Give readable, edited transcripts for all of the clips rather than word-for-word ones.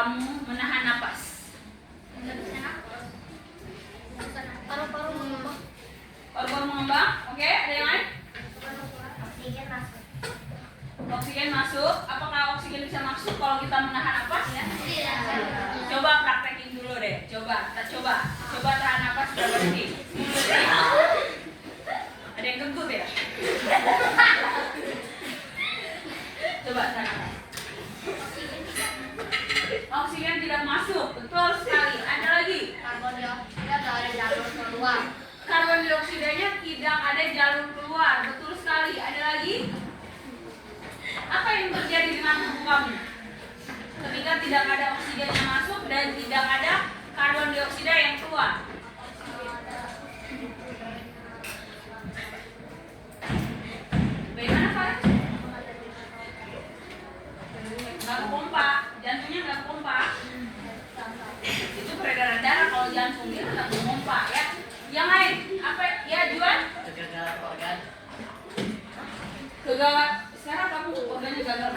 kamu menahan napas? Paru-paru mengembang. Paru-paru mengembang. Oke, ada yang lain? Oksigen masuk. Oksigen masuk. Apakah oksigen bisa masuk kalau kita menahan napas? Ya. Coba praktekin dulu deh. Coba tahan napas berapa detik? 10 detik. Ada yang kentut ya? Coba tahan napas. Oksigen tidak masuk. Betul sekali. Ada lagi? Karbon dioksida tidak ada jalur keluar. Karbon dioksidanya tidak ada jalur keluar. Betul sekali. Ada lagi? Apa yang terjadi dengan tubuh kamu ketika tidak ada oksigen yang masuk dan tidak ada karbon dioksida yang keluar? Bagaimana Pak? Nggak kepompa, jantungnya nggak kepompa. Itu peredaran darah. Kalau jantung dia nggak kepompa ya. Yang lain apa ya Juan? Kegagalan organ. Kegagalan. Sekarang kamu organnya gagal.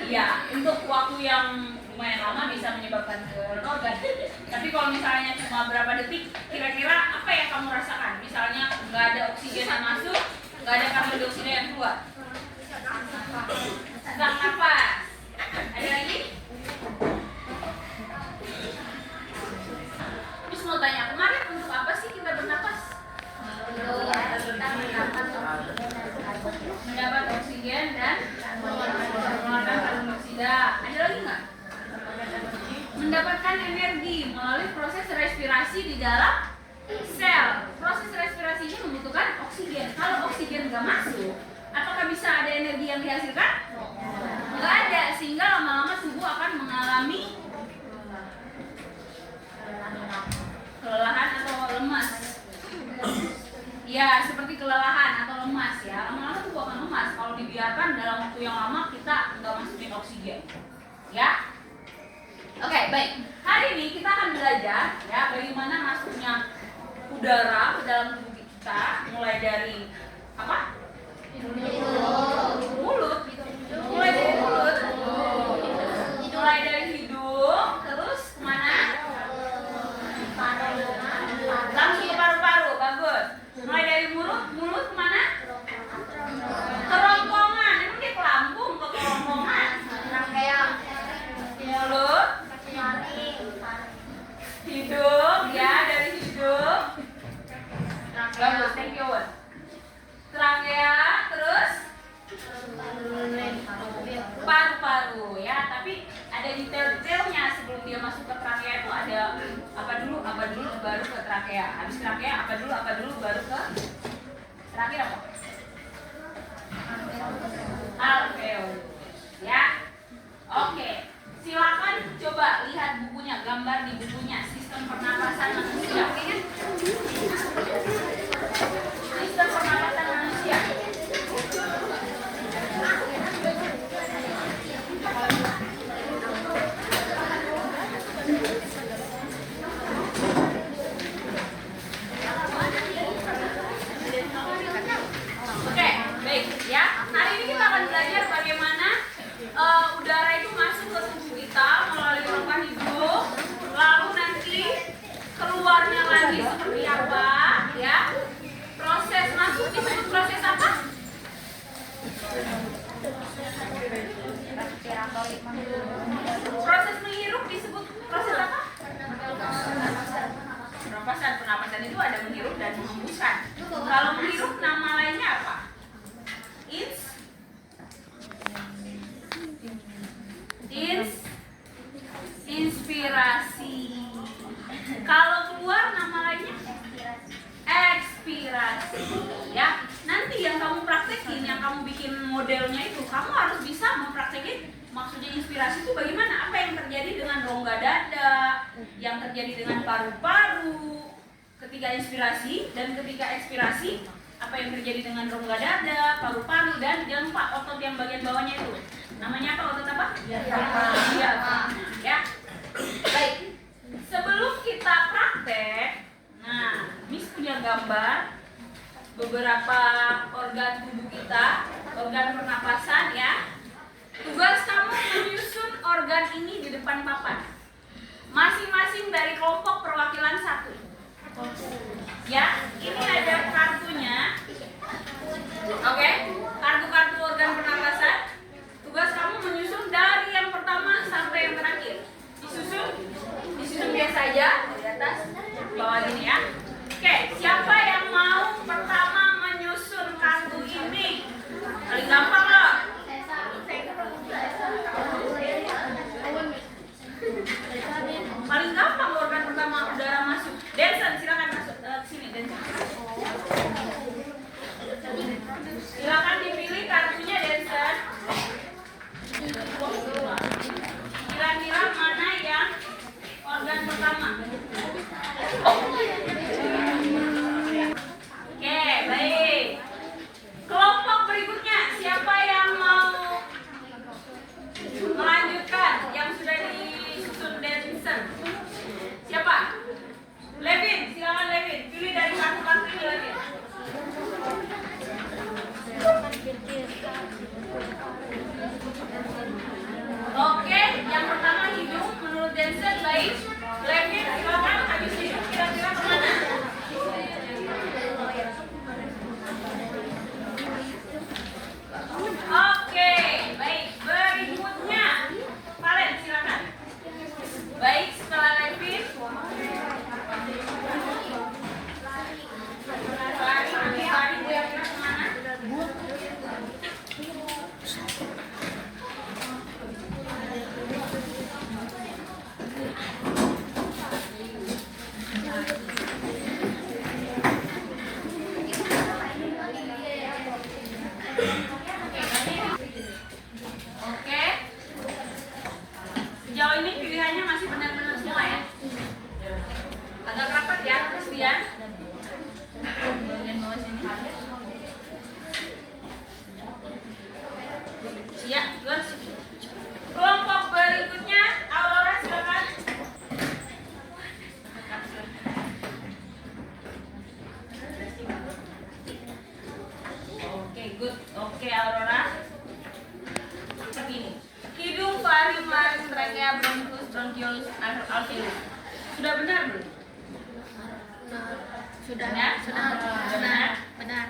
Iya, untuk waktu yang lumayan lama bisa menyebabkan kegagalan organ. Tapi kalau misalnya cuma berapa detik, kira-kira apa yang kamu rasakan? Misalnya nggak ada oksigen yang masuk, nggak ada karbon dioksida yang keluar. Sesak napas. Ada lagi? Terus mau tanya, kemarin untuk apa sih kita bernapas? Mendapat oksigen dan mengeluarkan karbon dioksida. Ada lagi nggak? Mendapatkan energi melalui proses respirasi di dalam sel. Proses respirasi ini membutuhkan oksigen. Kalau oksigen nggak masuk, apakah bisa ada energi yang dihasilkan? Nggak ada, sehingga lama-lama tubuh akan mengalami kelelahan atau lemas. Ya, seperti kelelahan atau lemas ya. Lama-lama tubuh akan lemas kalau dibiarkan dalam waktu yang lama kita nggak masukin oksigen. Ya. Oke, baik. Hari ini kita akan belajar ya bagaimana masuknya udara ke dalam tubuh kita, mulai dari apa? Mulut. Mulai dari mulut. Mulai dari hidung, terus kemana? Langsung ke paru-paru, bagus. Mulai dari mulut kemana? Kerongkongan. Emang dia ke lambung, ke kerongkongan. Rangkaian. Mulut, hidung, ya dari hidung. Bagus, thank you. Trachea, terus paru-paru ya. Tapi ada detail-detailnya sebelum dia masuk ke trachea itu ada apa dulu baru ke trachea. Habis trachea apa dulu baru ke terakhir apa? Alveolus ya. Oke. Silakan coba lihat bukunya, gambar di bukunya sistem pernapasan manusia. Sistem pernapasan manusia. Oke, baik ya. Hari ini kita akan belajar bagaimana udara itu masuk ke tubuh kita melalui rongga hidung, lalu nanti keluarnya lagi seperti apa ya. Proses masuk disebut proses apa? Proses menghirup disebut proses apa? Pernapasan itu ada menghirup dan menghembuskan. Kalau menghirup nama lainnya apa? Inspirasi. Kalau keluar nama lainnya ekspirasi. Ya, nanti yang kamu praktekin, yang kamu bikin modelnya itu, kamu harus bisa mempraktekin maksudnya inspirasi itu bagaimana, apa yang terjadi dengan rongga dada, yang terjadi dengan paru-paru ketika inspirasi dan ketika ekspirasi, apa yang terjadi dengan rongga dada, paru-paru, dan jangan lupa otot yang bagian bawahnya itu. Namanya apa, otot apa? Diafragma. Ya. Baik. Sebelum kita praktek, nah, Miss punya gambar beberapa organ tubuh kita, organ pernapasan ya. Tugas kamu menyusun organ ini di depan papan. Masing-masing dari kelompok perwakilan satu. Ya, ini ada kartunya. Oke, kartu-kartu organ pernapasan. Tugas kamu menyusun dari yang pertama sampai yang terakhir. Disusun biasa aja di atas, bawah ini ya. Oke, siapa yang mau pertama menyusun kartu ini? Paling gampang loh. Paling gampang organ pertama udara masuk. Denson, silakan masuk ke sini, Denson. Silakan dipilih kartunya, Denson. Kira-kira mana yang organ pertama? Oke, baik. Kelompok berikutnya, siapa yang mau melanjutkan yang sudah disusun Denson? Siapa? Levin, silakan Levin. Pilih dari kartu-kartu ini, Levin. Oke, yang pertama hidung menurut Denson baik. Levin, silakan habis hidung kira-kira kemana? Oke, baik. Berikutnya, Valen silakan. Baik, setelah Levin. Lari, kira-kira kemana? Oke. Sejauh ini pilihannya masih benar-benar semua ya. Agak rapat ya, Christian. Bagian bawah sini. Siap, terus. Kelompok berikutnya, Aurora silakan. Oke, good. Oke, Aurora. Begini. Hidung, faring, laring, trachea, bronchus, bronchiolus, alveolus. Sudah benar belum? Sudah. Benar.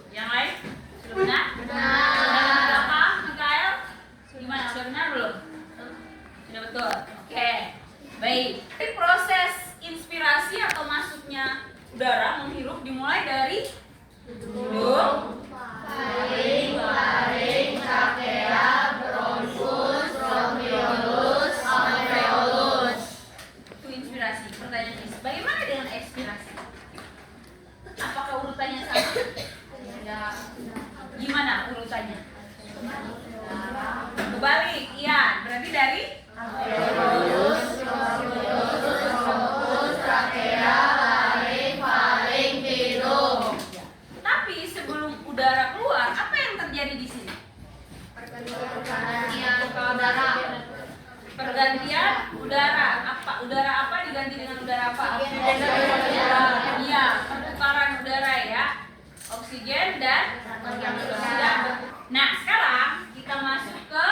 Yang lain? Sudah benar? Benar. Berapa, Mikael? Gimana? Sudah benar belum? Sudah betul. Oke. Baik. Proses inspirasi atau masuknya udara menghirup dimulai dari hidung, faring, trachea, bronchus, bronchiolus, alveolus. Itu inspirasi. Pertanyaan is, bagaimana dengan ekspirasi? Apakah urutannya sama? Ya. Gimana urutannya? Kebalik, iya. Berarti dari alveolus, bronchus, trachea, faring, hidung. Tapi sebelum udara keluar, apa yang terjadi di sini? Pergantian udara. Udara apa diganti dengan udara apa? Iya, pertukaran udara ya. Oksigen dan dioksida. Nah, sekarang kita masuk ke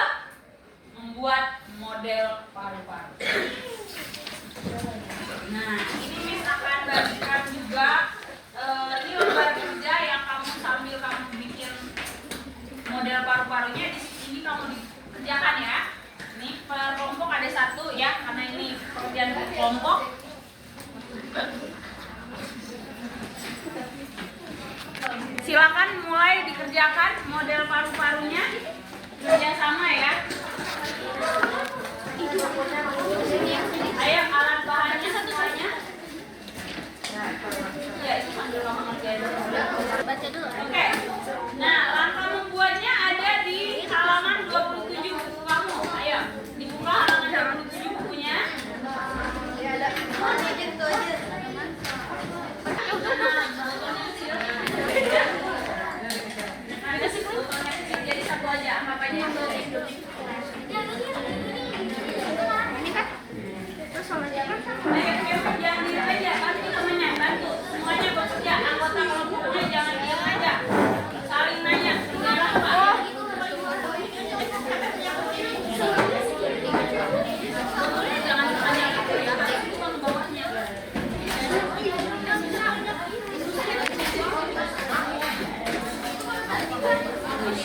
membuat model paru-paru. Nah, ini Miss akan bagikan juga ini lembar kerja yang sambil kamu bikin model paru-parunya. Di sini kamu dikerjakan ya. Ini per kelompok ada satu ya, karena ini pekerjaan kelompok. Silakan mulai dikerjakan model paru-parunya, kerjasama ya. Ayo, alat bahannya satu saja. Ya, itu sambil kamu ngerjain dulu. Baca dulu. Oke. Nah, langkah membuatnya ada di halaman 27 buku kamu. Ayo, dibuka halaman 27 bukunya. Ya, ada. Oh, ini gitu aja. Jadi satu aja, apa aja yang ini kan? Terus sama siapa? Jangan diri aja, bantu temennya, bantu semuanya bekerja. Anggota kelompoknya jangan diam aja, saling nanya. Udara apa? bagus.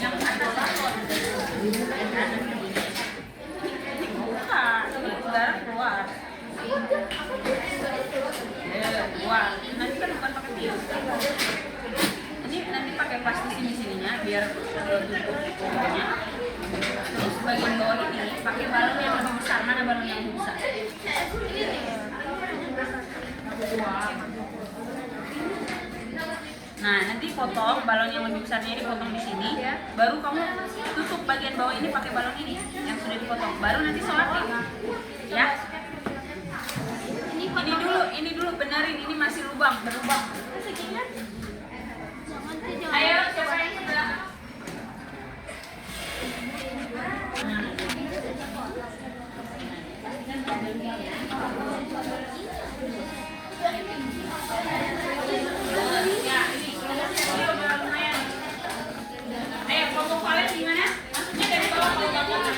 Yang atas salon. Buka, ini udara keluar. Keluar. Nanti kan bukan pakai tiup. Ini nanti pakai plastik sininya biar tutup bawahnya. Terus bagian bawah ini pakai balon yang lebih besar. Mana balon yang lebih besar? Nah, nanti potong balon yang lebih besarnya dipotong di sini. Baru kamu tutup bagian bawah ini pakai balon ini yang sudah dipotong. Baru nanti solatin. Ya. Ini dulu benerin, ini masih berlubang. Ayo, siapa yang sebelah? Ayo, foto kalian gimana? Maksudnya dari bawah ke bawah.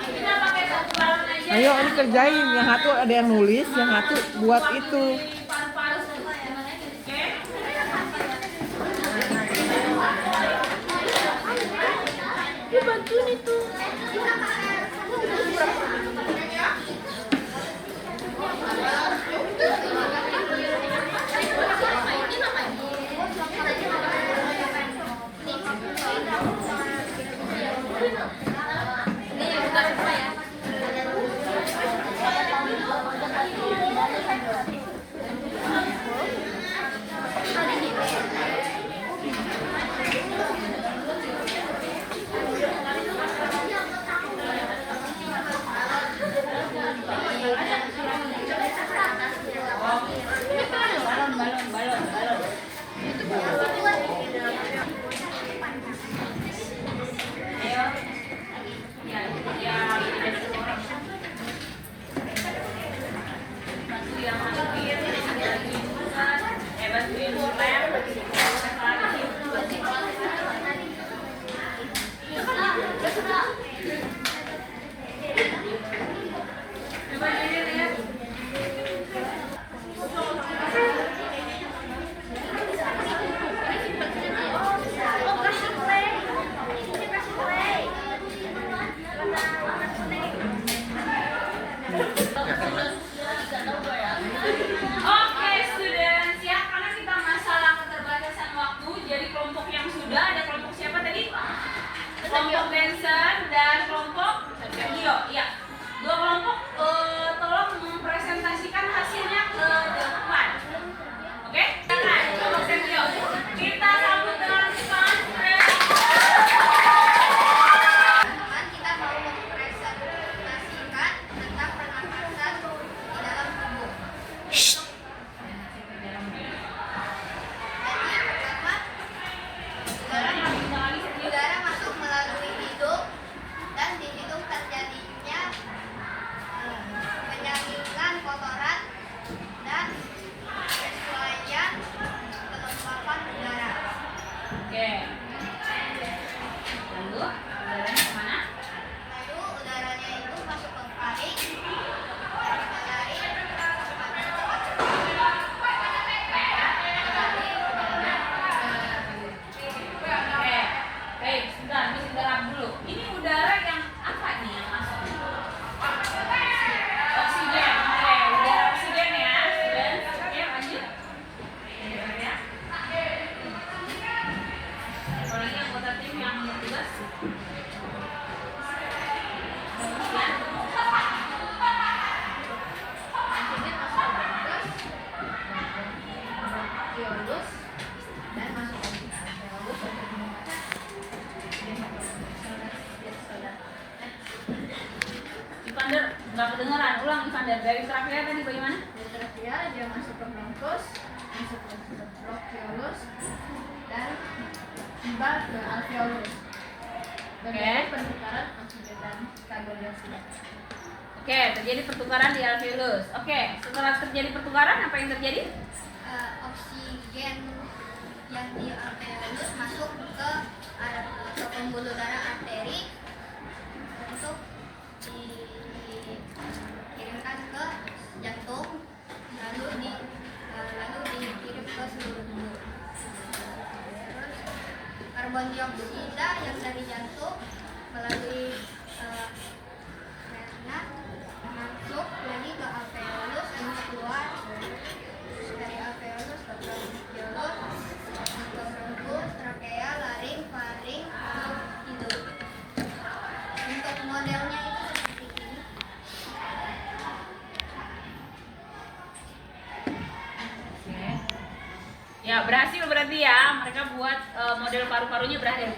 Kita pakai satu balon aja. Ayo ini kerjain, yang satu ada yang nulis, yang satu buat itu. Bantuin itu. Balon. Ayo. Ya. Bantu yang masukin, bantuin lem. Coba lihat. Oke, students, ya karena kita masalah keterbatasan waktu, jadi kelompok yang sudah ada kelompok siapa tadi? Kelompok Benson dan kelompok Sergio. Ya, dua kelompok tolong mempresentasikan hasilnya ke depan. Oke, silakan kelompok Sergio. Kita sambut dengan semangat. Kita mau mempresentasikan tentang pernapasan di dalam tubuh. Udara masuk melalui hidung dan di hidung terjadinya penyaringan kotoran dan penyesuaian kelembapan udara. Oke. Lalu udaranya kemana? Lalu udaranya itu masuk ke paling dari lain Oke. Baik, sebentar, Miss interrupt dulu. Ini udara yang apa nih yang masuk? Oksigen. Oke, udara oksigen ya, students. Oke, lanjut. Ya. Apalagi anggota tim yang bertugas. Ivander, nggak kedengeran. Ulang Ivander. Dari terakhir tadi bagaimana? terakhir dia masuk ke bronkus, masuk ke bronkiolus dan tiba ke alveolus. Oke. Pertukaran oksigen dan karbon dioksida. Oke, terjadi pertukaran di alveolus. Oke, setelah terjadi pertukaran apa yang terjadi? Oksigen yang di alveolus masuk ke pembuluh darah arteri untuk dikirimkan ke jantung, lalu lalu dikirim ke seluruh tubuh. Terus karbon dioksida yang dari jantung melalui rena masuk lagi ke alveolus dan keluar dari alveolus ke bronkiolus, ke bronkus, trakea, laring, faring, lalu hidung. Untuk modelnya itu seperti ini. Oke. Ya, berhasil berarti ya. Mereka buat model paru-parunya berhasil.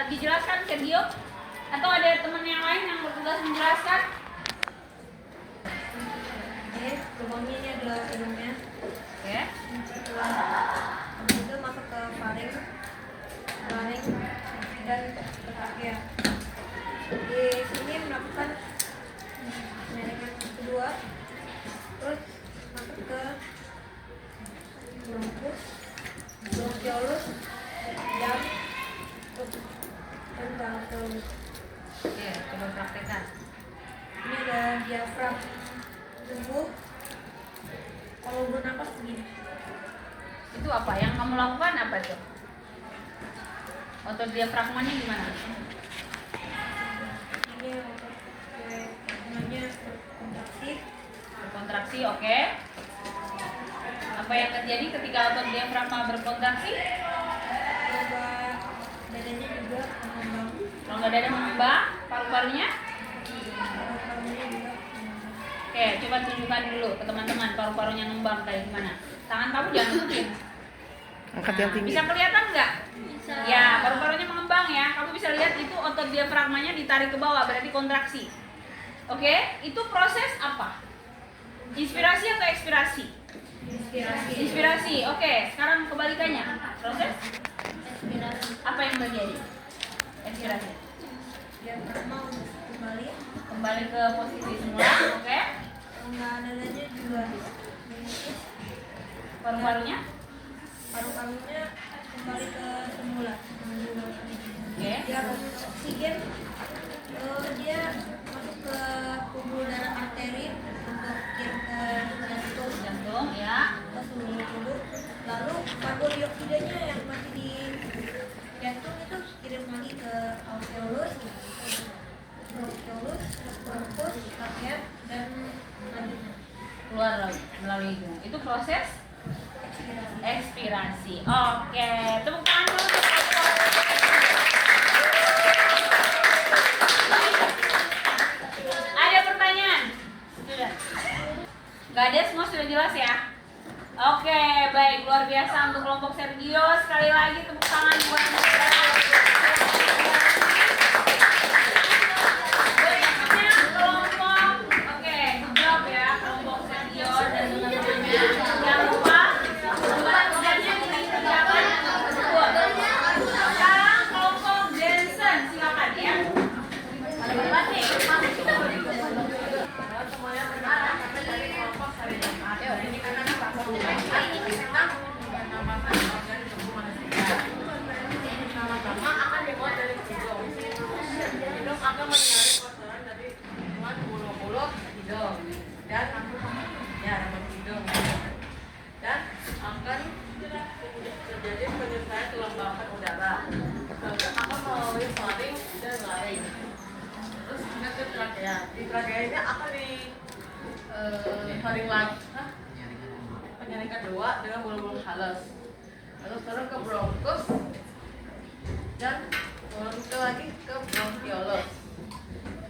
Dijelaskan Sergio? Atau ada teman yang lain yang bertugas menjelaskan? Oke, lubangnya ini adalah hidungnya. Oke. Habis itu masuk ke faring, dan ke trachea. Di sini melakukan penyaringan kedua, terus masuk ke bronkus, bronkiolus, dan alveolus. Oke, coba praktekkan. Ini ada diafram tubuh. Kalau bernapas begini. Itu apa? Yang kamu lakukan apa tuh? Otot diafragmanya gimana? Ini otot namanya kontraksi. Berkontraksi, oke. Apa yang terjadi ketika otot diafragma berkontraksi? Rongga dadanya juga mengembang. Rongga dada mengembang, paru-parunya? Paru-parunya juga mengembang. Oke, coba tunjukkan dulu ke teman-teman paru-parunya ngembang kayak gimana. Tangan kamu jangan nututin. Angkat yang tinggi. Bisa kelihatan nggak? Bisa. Ya, paru-parunya mengembang ya. Kamu bisa lihat itu otot diafragmanya ditarik ke bawah, berarti kontraksi. Oke, itu proses apa? Inspirasi atau ekspirasi? Inspirasi. Inspirasi. Oke, sekarang kebalikannya. Proses Inspirasi. apa yang terjadi? Ekspirasi. Diafragma untuk Kembali ke posisi semula, oke? rongga dadanya juga menipis. Paru-parunya, Paru-parunya kembali ke semula. oke? Dia habis oksigen, dia masuk ke pembuluh darah arteri untuk kirim ke jantung, Jantung, ya. ke seluruh tubuh. Lalu karbon dioksidanya yang masih di jantung itu kirim lagi ke alveolus, bronkiolus, bronkus, trachea, dan selanjutnya Keluar melalui hidung. Itu proses ekspirasi. ekspirasi. Oke, tepuk tangan dulu untuk Ada pertanyaan? Sudah. Gak ada, semua sudah jelas ya? Oke, baik, luar biasa untuk kelompok Sergio. Sekali lagi tepuk tangan buat mereka. Berikutnya kelompok, oke, good job ya kelompok Sergio dan teman-temannya. Jangan lupa buat kerjanya dikerjakan betul. Sekarang kelompok Jensen, silakan ya. Ada berapa nih? Pertama akan dibuat dari hidung. Hidung akan menyaring kotoran dari lingkungan mulut hidung dan ya rambut hidung dan akan terjadi penyelesaian kelembapan udara. Lalu akan melalui faring dan laring. Terus kita ke trachea. Di trachea ini akan di faring lagi. Penyaringan kedua dengan bulu-bulu halus. Lalu turun ke bronkus dan turun lagi ke bronkiolus.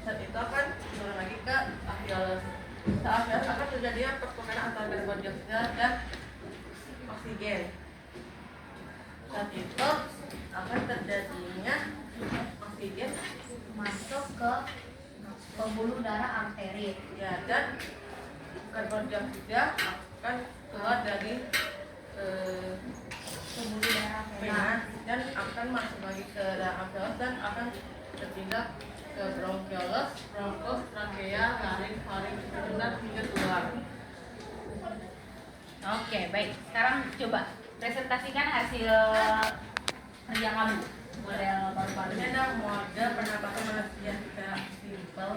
Saat itu akan turun lagi ke alveolus. Saat akan terjadi pertukaran antara karbon dioksida dan oksigen. Saat itu akan terjadinya oksigen Masuk ke pembuluh darah arteri. ya dan karbon dioksida akan keluar dari Pembuluh darah vena. vena dan akan masuk lagi ke dalam alveolus dan akan berpindah ke bronkiolus, bronkus, trachea, laring, faring, dan hingga keluar. Oke, baik. Sekarang coba presentasikan hasil kerja kamu. Model Ini paru-parunya. ada model pernapasan manusia secara simpel.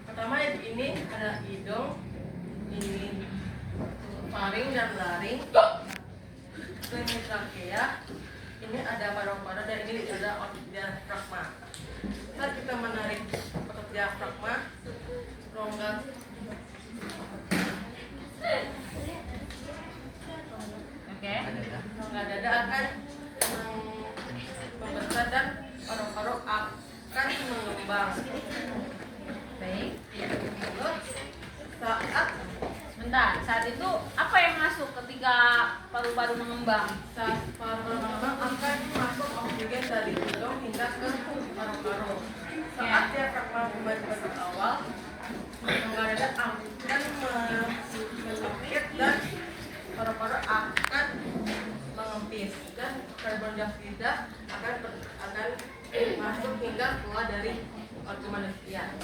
Pertama ini ada hidung, ini faring dan laring. Ini trakea. Ini ada paru-paru dan ini ada otot diafragma. Saat kita menarik otot diafragma, rongga rongga dada akan membesar dan paru-paru akan mengembang. Baik. Terus saat Saat itu apa yang masuk ketika paru-paru mengembang? paru-paru mengembang akan masuk oksigen dari hidung hingga ke paru-paru. Saat diafragma kembali ke tempat awal, rongga dada akan menyempit dan paru-paru akan mengempis dan karbon dioksida akan masuk hingga keluar dari organ manusia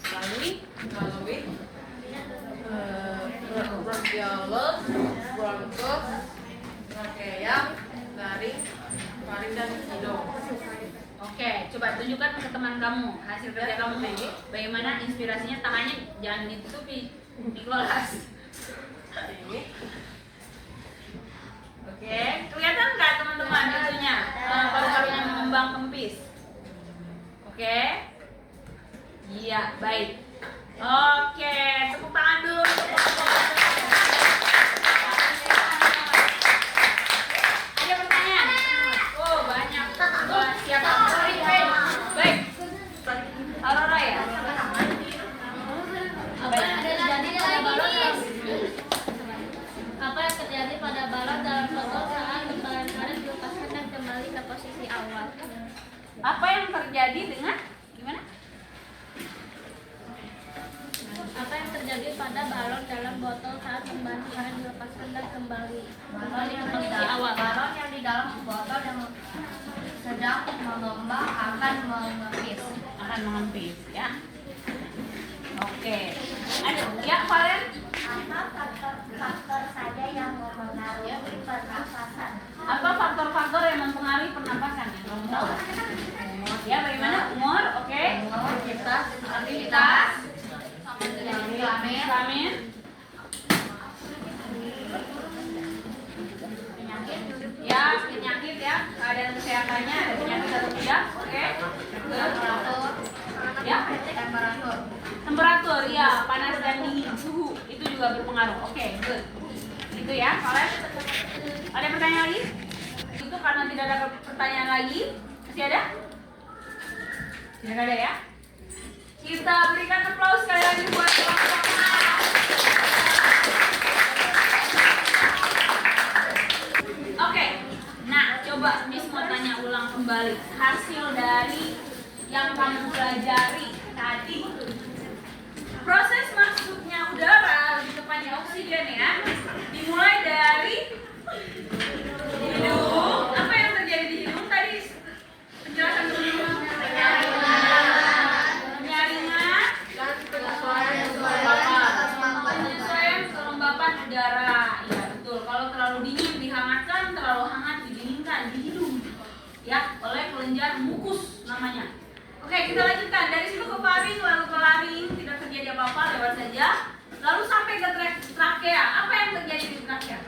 melalui bronkiolus, bronkus, trakea, laring, faring dan hidung. Oke, coba tunjukkan ke teman kamu hasil kerja kamu. Bagaimana inspirasinya? Tangannya jangan ditutupi, dikelolas. Ini Oke, kelihatan nggak teman-teman itunya? Paru-parunya mengembang kempis. Oke, iya baik. Oke, tepuk tangan dulu. Ada pertanyaan? Oh banyak. Siapa? Baik. Aurora ya. Apa yang terjadi pada balon dalam botol saat kebaran karet dilepaskan dan kembali ke posisi awal? Apa yang terjadi dengan gimana? Apa yang terjadi pada balon dalam botol saat kebaran karet dilepaskan dan kembali ke posisi awal? Balon yang di dalam botol yang sedang mengembang akan mengempis. Ya. Oke. Aduh, ya Valen. Apa faktor-faktor saja yang mempengaruhi pernafasan? Apa faktor-faktor yang mempengaruhi pernapasan? Yang kamu tahu? Ya, bagaimana? Umur, oke. Aktivitas. Kelamin. Ya, penyakit ya. Keadaan kesehatannya ada penyakit atau tidak? Oke. Ya. Temperatur, ya. Panas dan dingin, suhu itu juga berpengaruh. Oke, good. Itu ya, Valen. Ada pertanyaan lagi? Itu karena tidak ada pertanyaan lagi. Masih ada? Tidak ada ya? Kita berikan aplaus sekali lagi buat teman-teman. Oke, nah coba Miss mau tanya ulang kembali hasil dari yang kamu pelajari tadi. Proses masuknya udara, lebih tepatnya oksigen ya, dimulai dari hidung. Apa yang terjadi di hidung tadi? Penjelasan dulu. Penyaringan, penyesuaian kelembapan udara. Ya betul. Kalau terlalu dingin dihangatkan, terlalu hangat didinginkan di hidung. Ya, oleh kelenjar mukus namanya. Oke, kita lanjutkan dari situ ke faring, lalu ke laring, tidak terjadi apa-apa, lewat saja. Lalu sampai ke trakea. Apa yang terjadi di trakea?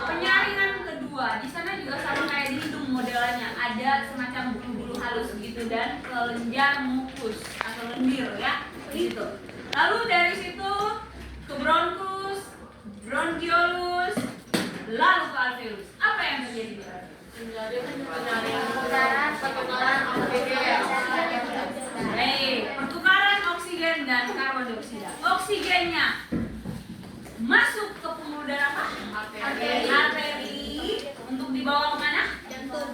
Penyaringan kedua. Di sana juga sama kayak di hidung modelannya, ada semacam bulu-bulu halus gitu dan kelenjar mukus atau lendir ya, gitu. Lalu dari situ ke bronkus, bronkiolus, lalu ke alveolus. Apa yang terjadi di alveolus? Pertukaran oksigen dan karbon dioksida. Oksigennya masuk ke pembuluh darah apa? Arteri. Untuk dibawa kemana? Jantung.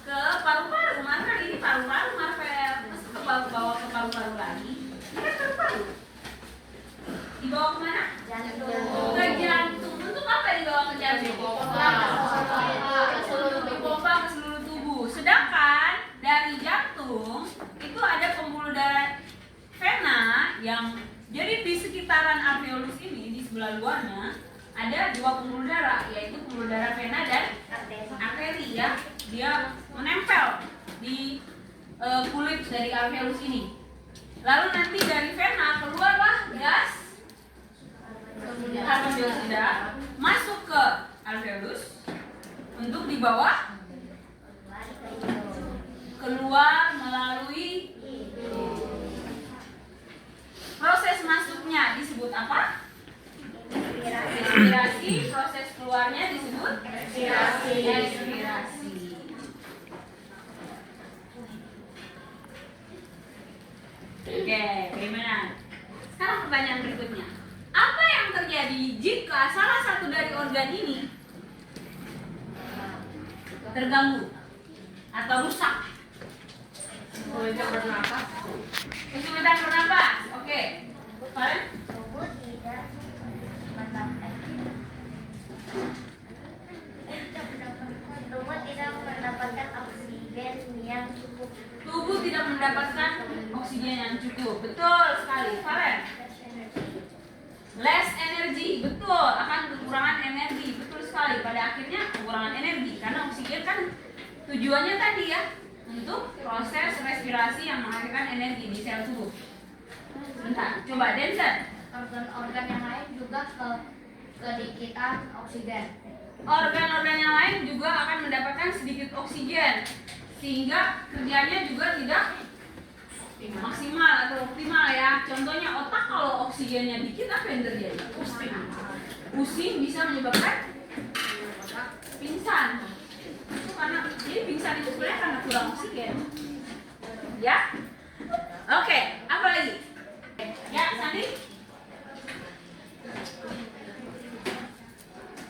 Ke paru-paru. Marvel ini paru-paru, Marvel. Masuk ke bawa ke paru-paru lagi. Ini kan paru-paru. Dibawa kemana? Jantung. Ke jantung. Untuk apa dibawa ke jantung? Dipompa ke seluruh tubuh. Sedangkan dari jantung itu ada pembuluh darah vena yang jadi di sekitaran alveolus ini, di sebelah luarnya ada dua pembuluh darah, yaitu pembuluh darah vena dan arteri ya. Dia menempel di kulit dari alveolus ini. Lalu nanti dari vena keluarlah gas dioksida masuk ke alveolus untuk dibawa keluar melalui proses masuknya disebut apa? Respirasi. Proses keluarnya disebut ekspirasi. Oke, bagaimana? Sekarang pertanyaan berikutnya. Apa yang terjadi jika salah satu dari organ ini terganggu atau rusak? Kesulitan bernapas. Kesulitan bernapas. Oke. Kalian? Tubuh tidak mendapatkan oksigen yang cukup. Tubuh tidak mendapatkan oksigen yang cukup. Betul sekali. Kalian? Less energy. Betul. Akan kekurangan energi. Betul sekali. Pada akhirnya kekurangan energi karena oksigen kan tujuannya tadi ya untuk proses respirasi yang menghasilkan energi di sel tubuh. Bentar, coba Denson. Organ-organ yang lain juga kedikitan oksigen. Organ-organ yang lain juga akan mendapatkan sedikit oksigen sehingga kerjanya juga tidak maksimal atau optimal ya. Contohnya otak kalau oksigennya dikit apa yang terjadi? Pusing bisa menyebabkan pingsan. Itu karena jadi pingsan itu sebenarnya karena kurang oksigen. Ya? Oke, apa lagi? Ya, Sandi?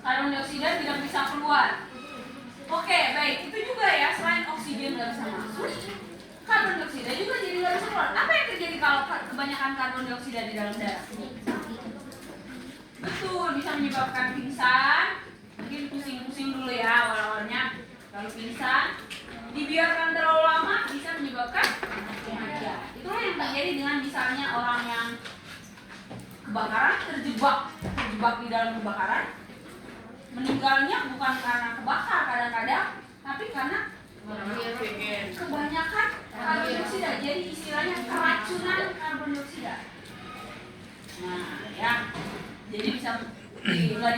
Karbon dioksida tidak bisa keluar. Oke, baik. Itu juga ya, selain oksigen nggak bisa masuk, karbon dioksida juga jadi nggak bisa keluar. Apa yang terjadi kalau kebanyakan karbon dioksida di dalam darah? Betul, bisa menyebabkan pingsan. Mungkin pusing-pusing dulu ya awal-awalnya. Kalau pingsan, dibiarkan terlalu lama bisa menyebabkan kematian. Itulah yang terjadi dengan misalnya orang yang kebakaran, terjebak di dalam kebakaran. Meninggalnya bukan karena kebakar kadang-kadang, tapi karena kebanyakan karbon dioksida. Jadi istilahnya keracunan karbon dioksida. Nah, ya, jadi bisa nggak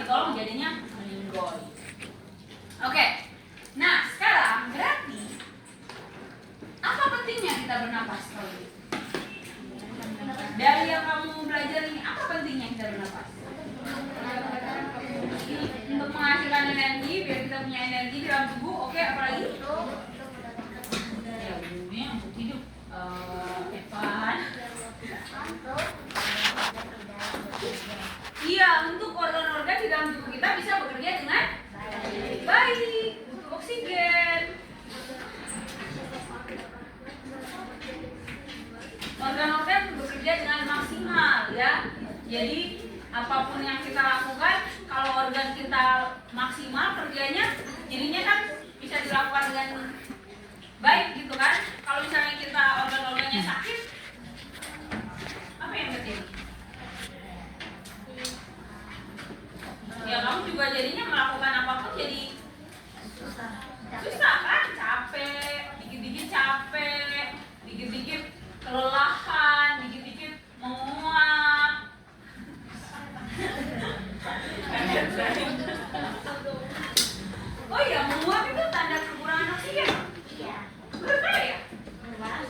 ditolong jadinya meninggal. Oke, nah sekarang berarti apa pentingnya kita bernapas kalau gitu? Dari yang kamu belajar ini, apa pentingnya kita bernapas? Untuk menghasilkan energi, biar kita punya energi di dalam tubuh. Oke, apalagi? Ya, umumnya untuk hidup. Evan. Iya, untuk organ-organ di dalam tubuh kita bisa bekerja dengan baik, untuk oksigen. Organ-organ bekerja dengan maksimal ya. Jadi apapun yang kita lakukan, kalau organ kita maksimal kerjanya, jadinya kan bisa dilakukan dengan baik gitu kan. Kalau misalnya kita organ-organnya sakit, apa yang terjadi? Ya kamu juga jadinya melakukan apapun jadi susah kan, capek, dikit-dikit capek, dikit-dikit kelelahan, dikit-dikit menguap. Oh iya, menguap itu tanda kekurangan oksigen. Iya. Betul ya?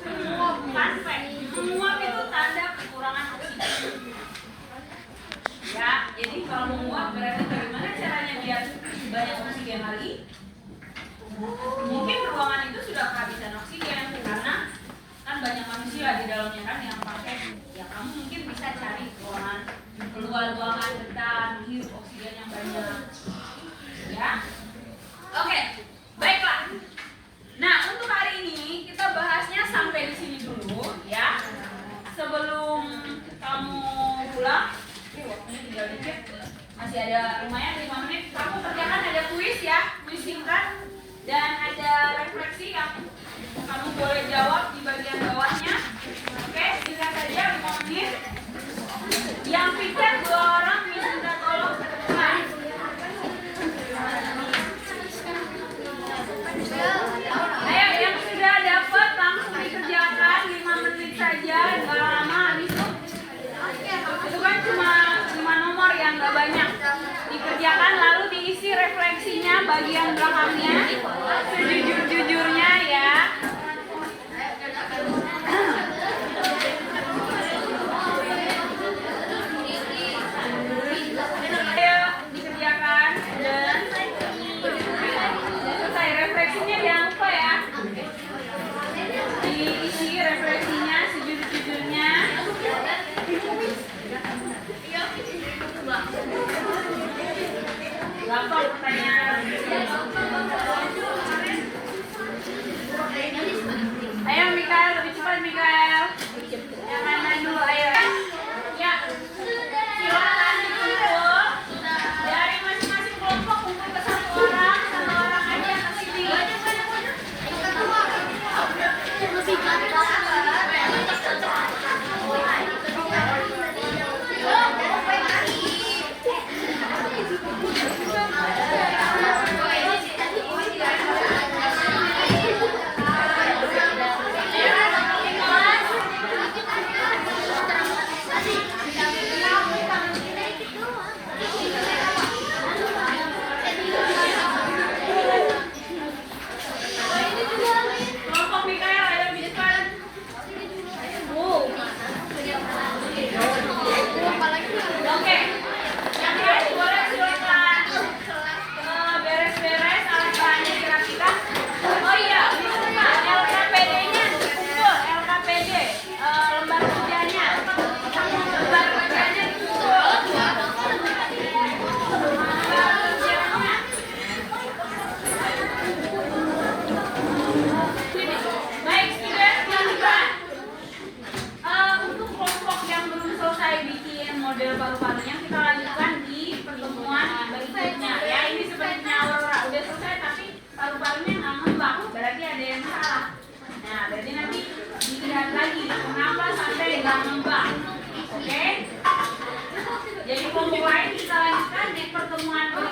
Menguap bukan fake. Menguap itu tanda kekurangan oksigen. Ya, jadi kalau menguap berarti bagaimana caranya biar banyak oksigen lagi? Mungkin ruangan itu sudah kehabisan oksigen karena kan banyak manusia di dalamnya kan yang pakai. Ya kamu mungkin bisa cari ruangan, keluar ruangan bentar, menghirup oksigen yang banyak. Ya, oke, baiklah. Nah untuk hari ini kita bahasnya sampai di sini dulu ya. Sebelum kamu pulang, waktunya tinggal dikit, masih ada lumayan 5 menit. Kamu kerjakan ada kuis ya, kuis singkat dan ada refleksi yang kamu boleh jawab di bagian bawahnya. Oke, singkat saja 5 menit. Yang pikir 2 orang minta tolong ke depan. Ayo yang sudah dapat langsung dikerjakan 5 menit saja, nggak lama. Habis itu kan cuma nomor yang nggak bagian belakangnya sejujur-jujurnya ya. Ayo dikerjakan dan selesai. Refleksinya jangan lupa ya. Diisi refleksinya sejujur-jujurnya. Gampang pertanyaan. Ayo Mikael, lebih cepat Mikael. Yang mana dulu, ayo. Ya, silakan dikumpul. Dari masing-masing kelompok kumpul ke satu orang aja ke sini. Kelompok Mikael, ayo lebih cepat. Oke, yang lain boleh silakan beres-beres alat bahannya dirapikan. Oh iya, lupa LKPD-nya dikumpul, LKPD lembar kerjanya dikumpul. Baik, student lanjutkan. Untuk kelompok yang belum selesai bikin model paru-parunya, kita lanjutkan di pertemuan berikutnya ya. Ini sebenarnya Aurora udah selesai tapi paru-parunya nggak ngembang, berarti ada yang salah. Nah, berarti nanti dilihat lagi kenapa sampai nggak ngembang. Oke? Jadi kelompok lain kita lanjutkan di pertemuan berikutnya.